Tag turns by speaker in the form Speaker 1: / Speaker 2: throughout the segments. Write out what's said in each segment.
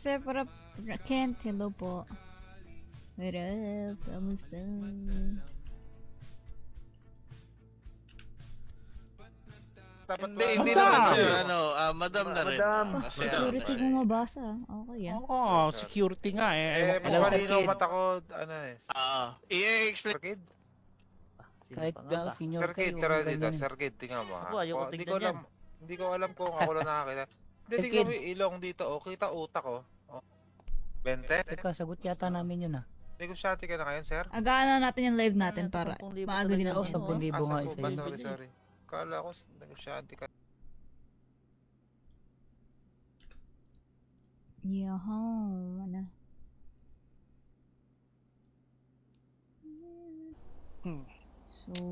Speaker 1: Sir, Kent, hello po. What up? Kamusta?
Speaker 2: Hindi naman sir, madam na rin.
Speaker 3: Madam.
Speaker 2: Kasi
Speaker 1: Security
Speaker 2: ano,
Speaker 1: kung mabasa. Okay yan.
Speaker 4: Oo, security nga eh.
Speaker 3: Mas
Speaker 4: Ewan ko.
Speaker 3: malinaw mata ko, ano eh.
Speaker 2: i-explain.
Speaker 3: Sir Kid?
Speaker 5: Kahit senior
Speaker 3: Sir Kid,
Speaker 5: kayo,
Speaker 3: tara
Speaker 5: huwag
Speaker 3: dito.
Speaker 5: ganyan.
Speaker 3: Sir Kid, tingnan mo ha.
Speaker 6: Ako, ayoko
Speaker 3: Hindi
Speaker 6: tignan
Speaker 3: ko alam,
Speaker 6: yan.
Speaker 3: hindi ko alam kung ako lang nakakita. Hindi,
Speaker 5: Sir
Speaker 3: tingnan
Speaker 5: Kid.
Speaker 3: mo yung ilong dito, oh. Kita utak, oh. 20?
Speaker 5: Teka, sagot yata namin yun ah.
Speaker 3: Negosyate ka na ngayon, sir?
Speaker 1: Agaan na natin yung live natin para
Speaker 6: 10,000
Speaker 1: maaga din
Speaker 6: talaga
Speaker 1: ako.
Speaker 5: Oo, 10,000 nga
Speaker 3: 10
Speaker 5: isa
Speaker 3: ba?
Speaker 5: yun.
Speaker 3: Sorry. Kala ko, negosyante ka.
Speaker 1: Yaho, ano?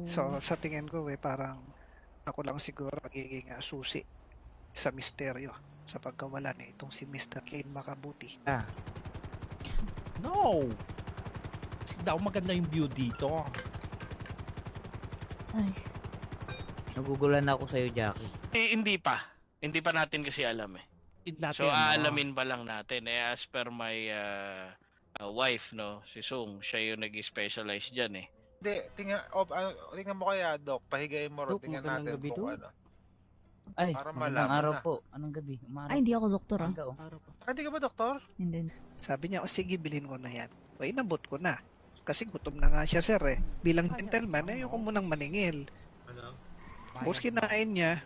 Speaker 7: So, sa tingin ko parang ako lang siguro magiging susi sa misteryo sa pagkawala ni itong si Mr. Kane Makabuti.
Speaker 4: No! Daw maganda yung view dito.
Speaker 1: Ay,
Speaker 5: Nagugulan ako sa'yo, Jackie.
Speaker 2: Hindi pa. Hindi pa natin kasi alam eh.
Speaker 4: Natin,
Speaker 2: So aalamin pa lang natin. As per my wife, no, si Sung, siya yung nag-specialize dyan eh.
Speaker 3: Hindi, tingnan mo kaya, Doc. Pahigayin mo rin.
Speaker 5: Dok,
Speaker 3: Tingnan
Speaker 5: magandang
Speaker 3: natin
Speaker 5: gabi,
Speaker 3: kung
Speaker 5: Dok.
Speaker 3: ano.
Speaker 5: Ay,
Speaker 3: Para
Speaker 5: magandang
Speaker 3: malaman
Speaker 5: araw
Speaker 3: na.
Speaker 5: po. Anong gabi? Umaraw.
Speaker 1: ay, hindi ako doktor ah.
Speaker 5: Umaga, oh.
Speaker 3: Hindi ka ba, doktor?
Speaker 1: Hindi.
Speaker 7: Sabi niya, sige, bilhin ko na yan. O, inabot ko na. Kasi gutom na nga siya, sir eh. Bilang gentleman, ayoko munang maningil. Tapos kinain niya,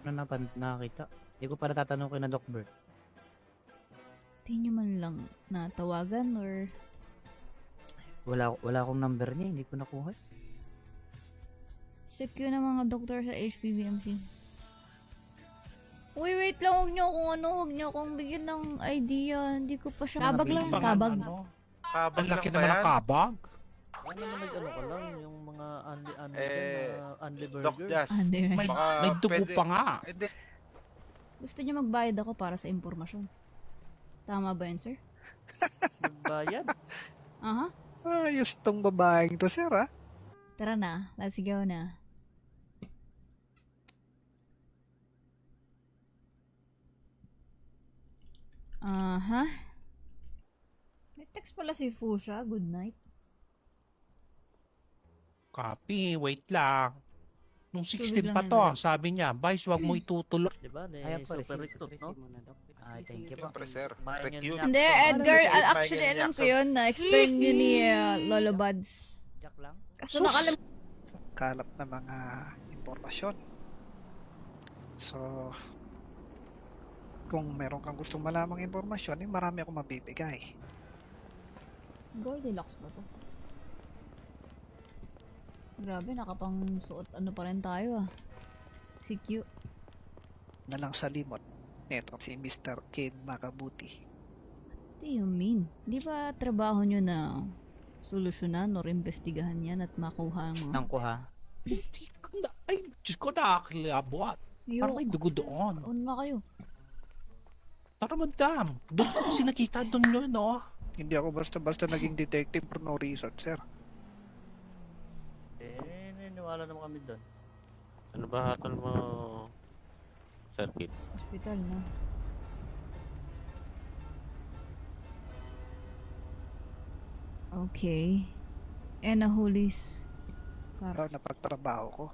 Speaker 5: Ano nakakita? Hindi ko pa natatanong kay na Doc Bert.
Speaker 1: Hindi nyo man lang natawagan or...
Speaker 5: Wala akong number niya, hindi ko nakuha.
Speaker 1: Secure na mga doktor sa HPBMC. Uy, wait lang. Huwag niyo akong bigyan ng idea. Hindi ko pa siya... Kabag lang.
Speaker 4: Bang,
Speaker 1: Kabag.
Speaker 4: ano,
Speaker 3: Kabag
Speaker 4: ang laki
Speaker 3: lang ba
Speaker 4: naman
Speaker 3: yan?
Speaker 4: ng kabag.
Speaker 6: Ano naman nag-ano ka lang, yung mga Andy
Speaker 3: Doc
Speaker 6: Burger.
Speaker 3: Jazz.
Speaker 4: May,
Speaker 3: Baka
Speaker 4: may dugo
Speaker 3: pwede-
Speaker 4: pa nga.
Speaker 3: Hindi.
Speaker 1: Gusto niyo magbayad ako para sa impormasyon. Tama ba yun, sir?
Speaker 6: Magbayad.
Speaker 1: Aha.
Speaker 7: ayos tong babaeng to, sir ah.
Speaker 1: Tara na. Let's go na. Aha. May text pala si Fusha. Good night.
Speaker 4: Copy, wait lang. Nung
Speaker 1: Tubig
Speaker 4: 16
Speaker 1: lang
Speaker 4: pa
Speaker 1: yan,
Speaker 4: to,
Speaker 1: Doc.
Speaker 4: sabi niya, Vice, wag mo itutulog.
Speaker 6: Diba?
Speaker 5: Ayan po,
Speaker 6: Super
Speaker 5: receipt
Speaker 6: recruit, no?
Speaker 5: muna, Doc. Thank you po.
Speaker 3: Siyempre, sir.
Speaker 6: Bayan yan
Speaker 3: Recute.
Speaker 6: niya.
Speaker 1: Hindi, Edgar.
Speaker 3: May
Speaker 1: Actually,
Speaker 3: ganyan
Speaker 1: alam ko
Speaker 3: siya.
Speaker 1: yun. Na-explain yun ni Lolo Buds.
Speaker 5: Jack lang?
Speaker 1: Kaso nakalam...
Speaker 7: Kalap na mga impormasyon. So, kung meron kang gustong malamang impormasyon, marami akong mabibigay.
Speaker 1: Goldilocks ba to? Grabe, nakapang suot ano pa rin tayo ah. Si Q.
Speaker 7: Na lang sa limot. Neto si Mr. Kane Makabuti.
Speaker 1: What do you mean? Di ba trabaho nyo na solusyonan or investigahan yan at makuha ang mga...
Speaker 5: Nang kuha.
Speaker 4: Hindi ko na, ay, Diyos ko, nakakilabot. Parang may dugo doon.
Speaker 1: Ano na kayo?
Speaker 4: Tara, madam. Doon ko kasi nakita doon yun, no?
Speaker 7: Hindi ako basta-basta naging detective for no reason, sir.
Speaker 6: Niniwala naman kami doon.
Speaker 8: Ano ba hatol mo, circuit?
Speaker 1: Hospital na. Okay. Nahulis.
Speaker 7: Pero napagtrabaho ko,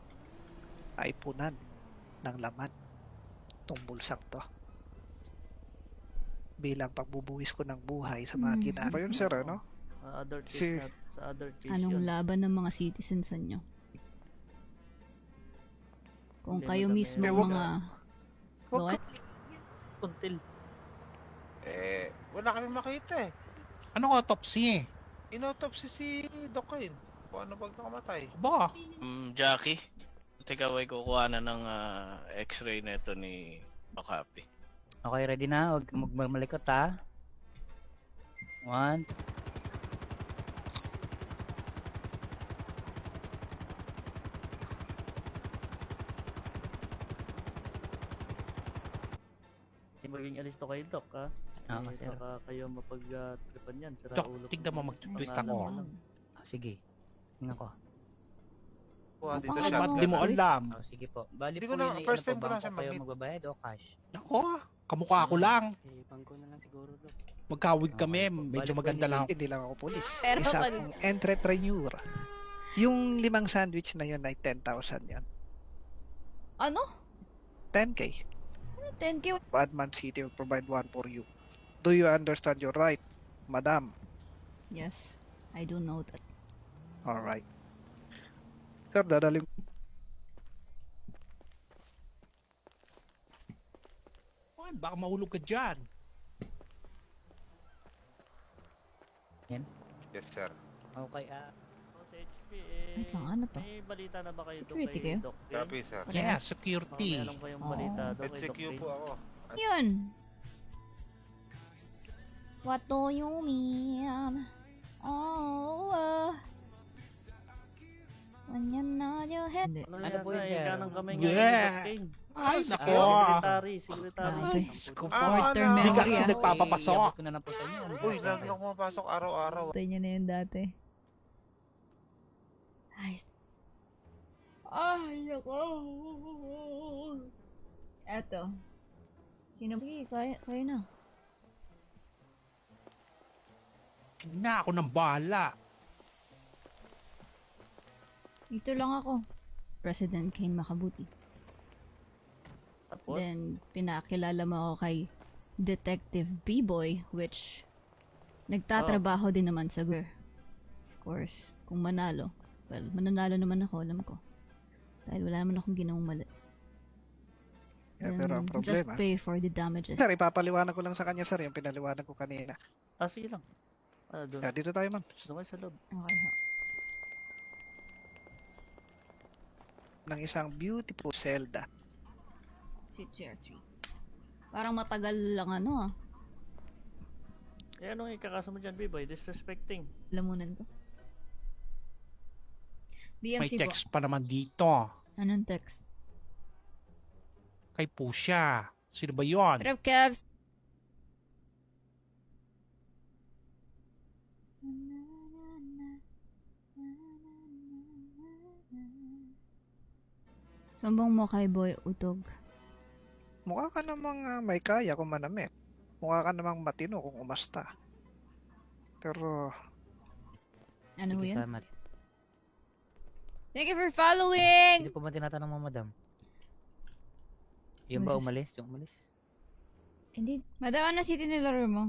Speaker 7: ay punan ng laman tong bulsak to. Bilang pagbubuwis ko ng buhay sa mga ginagawa. Yun, sir, ano?
Speaker 6: Other case
Speaker 7: Si-
Speaker 6: sa other case
Speaker 1: Anong
Speaker 6: yun.
Speaker 1: laban ng mga citizens nyo? Kung
Speaker 6: Hindi
Speaker 1: kayo
Speaker 6: madami.
Speaker 1: mismo
Speaker 7: Eh, wag-
Speaker 1: mga...
Speaker 7: Wag
Speaker 1: Bakit?
Speaker 6: Kuntil.
Speaker 3: Wala kami makita eh.
Speaker 4: Anong autopsy?
Speaker 3: Inotopsy si Doc Kane. Kung ano bang nakamatay.
Speaker 4: Ba?
Speaker 2: Jackie, teka, way kukuha na ng x-ray neto ni Makapi.
Speaker 5: Okay, ready na? Huwag magmalikot ha. 1.
Speaker 6: Maging alisto kayo, Doc, ha?
Speaker 5: Sir.
Speaker 6: Baka kayo mapag-tripan yan. Sira
Speaker 4: Doc,
Speaker 6: ulo ko.
Speaker 4: tignan mo, mag-tweet
Speaker 6: Mga
Speaker 4: ako.
Speaker 6: ano.
Speaker 5: Sige. Tingnan ko.
Speaker 3: Kuha dito
Speaker 1: Napakalaman
Speaker 3: shotgun.
Speaker 4: Ba't di mo
Speaker 1: Boys.
Speaker 4: alam?
Speaker 5: Oh, sige po. Bali
Speaker 3: Hindi
Speaker 5: po
Speaker 3: ko na-
Speaker 5: yun ay
Speaker 3: first
Speaker 5: ano
Speaker 3: time
Speaker 5: po,
Speaker 3: ko lang
Speaker 5: bangko
Speaker 3: siya
Speaker 5: kayo
Speaker 3: mag-meet.
Speaker 5: magbabayad o cash?
Speaker 4: Ako, kamukha ko lang.
Speaker 5: Okay, bangko na lang siguro, Dok.
Speaker 4: Magkawig kami,
Speaker 5: Okay po.
Speaker 4: medyo
Speaker 5: Bali po
Speaker 4: maganda
Speaker 5: yun
Speaker 4: lang.
Speaker 7: Hindi lang ako pulis.
Speaker 1: Pero
Speaker 7: Isa
Speaker 1: pag-
Speaker 7: akong entrepreneur. Yung 5 sandwich na yun ay 10,000 yan.
Speaker 1: Ano?
Speaker 7: 10K.
Speaker 1: 10K?
Speaker 7: Badman City will provide one for you. Do you understand your right, madam?
Speaker 1: Yes, I do know that.
Speaker 7: Alright. Sir, dadaling...
Speaker 4: Juan, baka mahulog ka dyan.
Speaker 3: Yes, sir.
Speaker 5: Okay,
Speaker 6: Sa HP, eh,
Speaker 1: Wait lang, ano to?
Speaker 6: may balita na ba kayo
Speaker 1: Security
Speaker 6: kay
Speaker 1: kayo?
Speaker 6: Doc Ken?
Speaker 3: Copy, sir.
Speaker 1: Parehas.
Speaker 4: Yeah,
Speaker 6: Baka
Speaker 4: security.
Speaker 6: meron kayong
Speaker 1: Oo.
Speaker 6: balita doon kay Doc
Speaker 3: HCQ
Speaker 6: Ken.
Speaker 3: po ako.
Speaker 1: Yun. What do you mean? Oh, when you're not your head. Hindi.
Speaker 6: Ano
Speaker 5: Ano po yun,
Speaker 6: yan,
Speaker 5: sir?
Speaker 6: kanang kamay nga
Speaker 4: Yeah.
Speaker 6: ni Doc Ken.
Speaker 4: Ay, nako.
Speaker 6: Secretary.
Speaker 1: Grabe.
Speaker 4: Diyos ko po.
Speaker 1: Short-term
Speaker 3: ano?
Speaker 4: Hindi
Speaker 1: memory
Speaker 4: kasi
Speaker 1: ah.
Speaker 4: nagpapapasok.
Speaker 5: Iabot ko na lang po sa inyo.
Speaker 3: Uy, lagi ako pumapasok araw-araw.
Speaker 1: Tayo niya na yun dati. Ay. Ay, ako. Eto. Sino? Sige, kaya na.
Speaker 4: Hindi na ako nang bahala.
Speaker 1: Dito lang ako. President Kane Makabuti.
Speaker 6: Tapos,
Speaker 1: Then, pinakilala mo ako kay Detective B-Boy, which nagtatrabaho din naman sa GUR. Of course, kung manalo. Well, mananalo naman ako, alam ko. Dahil wala naman akong ginawang mali.
Speaker 7: Yeah,
Speaker 1: Then,
Speaker 7: pero ang
Speaker 1: just
Speaker 7: problema...
Speaker 1: pay for the damages.
Speaker 7: Sir, ipapaliwanag ko lang sa kanya, sir, yung pinaliwanag ko kanina.
Speaker 6: sige lang. Doon.
Speaker 7: Yeah, dito tayo, ma'am.
Speaker 6: Doon kayo sa loob.
Speaker 1: Okay, ha.
Speaker 7: Ng isang beautiful Zelda.
Speaker 1: Si Chair 3. Parang matagal lang ano ah.
Speaker 6: Eh, anong ikakaso mo dyan, B-Boy? Disrespecting.
Speaker 1: Lamunan ko.
Speaker 4: May
Speaker 1: BMC po.
Speaker 4: text pa naman dito.
Speaker 1: Anong text?
Speaker 4: Kay Pusha. Sino ba yun?
Speaker 1: Rep Cavs. Sumbong mo kay Boy Utog.
Speaker 7: Mukha ka namang may kaya kung manamit. Mukha ka namang matino kung umasta. Pero,
Speaker 1: Ano
Speaker 5: Sige,
Speaker 1: yun?
Speaker 5: salamat.
Speaker 1: Thank you for following!
Speaker 5: Hindi po ba tinatanong mo, madam? Yung ba
Speaker 1: Umalis.
Speaker 5: umalis? Yung umalis?
Speaker 1: Hindi. Madam, ano city nilaro mo?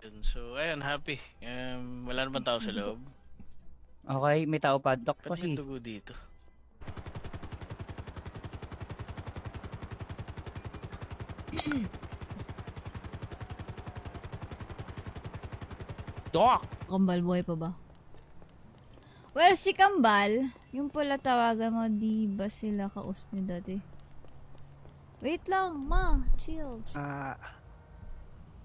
Speaker 2: Yun. So, ayun, happy. Wala naman tao sa loob.
Speaker 5: Okay, may tao pa. Doc
Speaker 2: Ba't may
Speaker 5: kasi.
Speaker 2: dugo dito?
Speaker 4: Doc!
Speaker 1: Kambal boy pa ba? Well, si Kambal, yung pala tawagan mo, di ba sila kausap niyo dati? Wait lang, ma. Chill.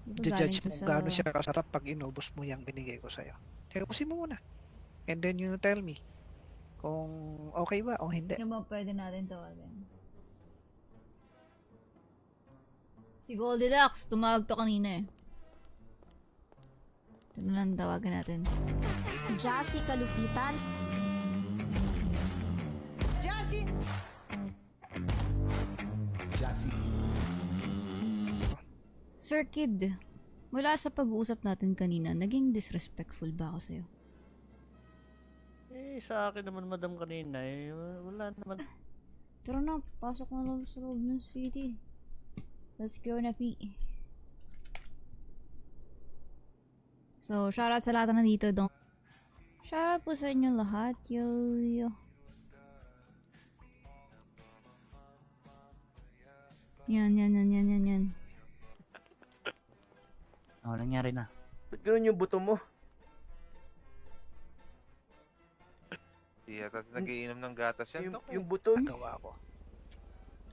Speaker 1: Di ba galing
Speaker 7: judge
Speaker 1: to
Speaker 7: mo
Speaker 1: sa-
Speaker 7: gaano siya kasarap pag inubos mo yung binigay ko sa'yo. Ubusin mo muna. And then you tell me kung okay ba o hindi.
Speaker 1: Ano ba pwede natin tawagan? Si Goldilocks, tumawag to kanina eh. Ito na lang tawagan natin.
Speaker 9: Jassy Kalupitan.
Speaker 1: Sir Kid, mula sa pag-uusap natin kanina, naging disrespectful ba ako sa'yo?
Speaker 6: Eh, sa akin naman, madam, kanina, eh, wala naman.
Speaker 1: Tara na, pasok na lang sa loob ng city. Let's go na, P. So, shoutout sa lahat na nandito. Shoutout po sa inyo lahat. Yo. Yan.
Speaker 5: Oh, nangyari na.
Speaker 3: Ba't ganun yung buto mo? Di yata nagiinom ng gatas yan. Yung buto
Speaker 7: Nagawa ko.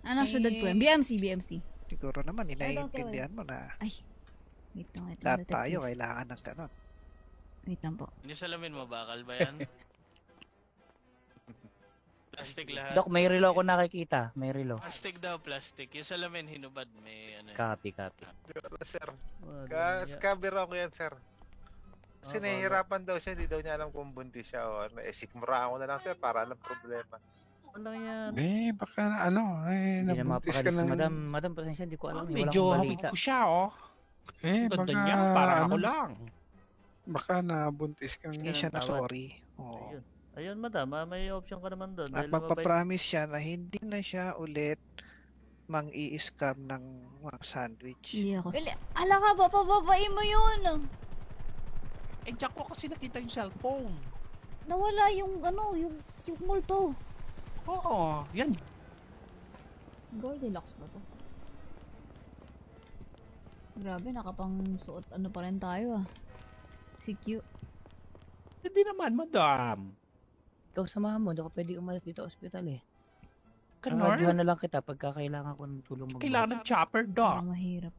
Speaker 1: Anong syudad po yan? BMC.
Speaker 7: Siguro naman, inaiintindihan mo na
Speaker 1: Ay. Wait lang.
Speaker 7: lahat
Speaker 1: detective.
Speaker 7: tayo kailangan ng ganon.
Speaker 1: Wait lang po.
Speaker 2: Yung salamin mo, bakal ba yan? Plastic lahat.
Speaker 5: Dok, may relo ako nakikita. May relo.
Speaker 2: Plastic daw, plastic. Yung salamin hinubad, may ano.
Speaker 5: Copy.
Speaker 3: Wala, sir.
Speaker 6: Wala,
Speaker 3: Scabber ako yan, sir. Kasi
Speaker 6: Ah,
Speaker 3: nahihirapan daw siya, hindi daw niya alam kung buntis siya o ano. Sikmura ako na lang, sir, para alam problema.
Speaker 6: Walang yan.
Speaker 10: Baka ano,
Speaker 5: Hindi na
Speaker 10: nabuntis ka
Speaker 5: mapakalis si
Speaker 10: ng...
Speaker 5: Madam. Madam, pasensya, hindi ko alam. Wala
Speaker 4: Medyo
Speaker 5: akong
Speaker 4: hawig
Speaker 5: balita.
Speaker 4: ko siya, oh. Ganda
Speaker 10: baka,
Speaker 4: niya, parang ako
Speaker 10: ano,
Speaker 4: lang.
Speaker 10: baka nabuntis ka ng...
Speaker 7: Hindi siya na
Speaker 6: tawad.
Speaker 7: sorry. Oo.
Speaker 6: Ayun. Ayun, madam, may option ka naman doon.
Speaker 7: At
Speaker 6: Dahil mababait.
Speaker 7: magpapromise siya na hindi na siya ulit mang-i-scam ng mga sandwich.
Speaker 1: Hindi ako. Ala ka ba, pababain mo yun.
Speaker 4: Eh, Jack ko kasi nakita yung cellphone.
Speaker 1: Nawala yung yung multo.
Speaker 4: Oo, yan.
Speaker 1: Goldilocks ba to? Grabe, nakapang suot ano pa rin tayo ah. Si Q.
Speaker 4: Hindi naman, madam.
Speaker 5: Ikaw samahan mo, hindi ako pwede umalis dito sa ospital eh.
Speaker 4: Kanor,
Speaker 5: Radyohan na lang kita pagka kailangan ko ng tulong mag-
Speaker 4: kailangan ng chopper, doc.
Speaker 1: Parang mahirap